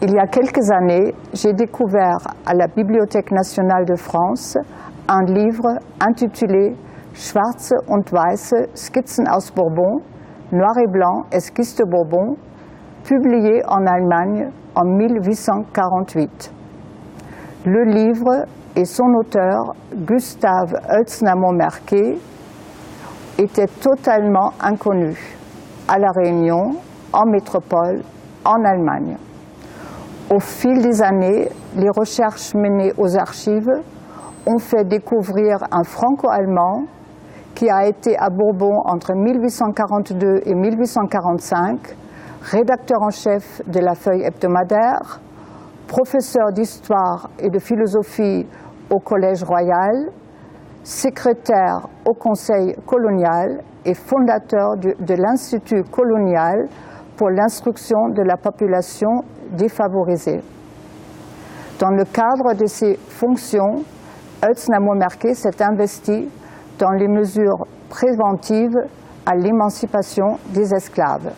Il y a quelques années, j'ai découvert à la Bibliothèque nationale de France un livre intitulé « Schwarze und Weiße Skizzen aus Bourbon » Noir et blanc, esquisses de Bourbon, publié en Allemagne en 1848. Le livre et son auteur, Gustave Oelsnamo-Merket, étaient totalement inconnus à La Réunion, en métropole, en Allemagne. Au fil des années, les recherches menées aux archives ont fait découvrir un franco-allemand qui a été à Bourbon entre 1842 et 1845, rédacteur en chef de la feuille hebdomadaire, professeur d'histoire et de philosophie au Collège royal, secrétaire au Conseil colonial et fondateur de l'Institut colonial pour l'instruction de la population défavorisée. Dans le cadre de ses fonctions, Oelsnamo-Merket s'est investi dans les mesures préventives à l'émancipation des esclaves.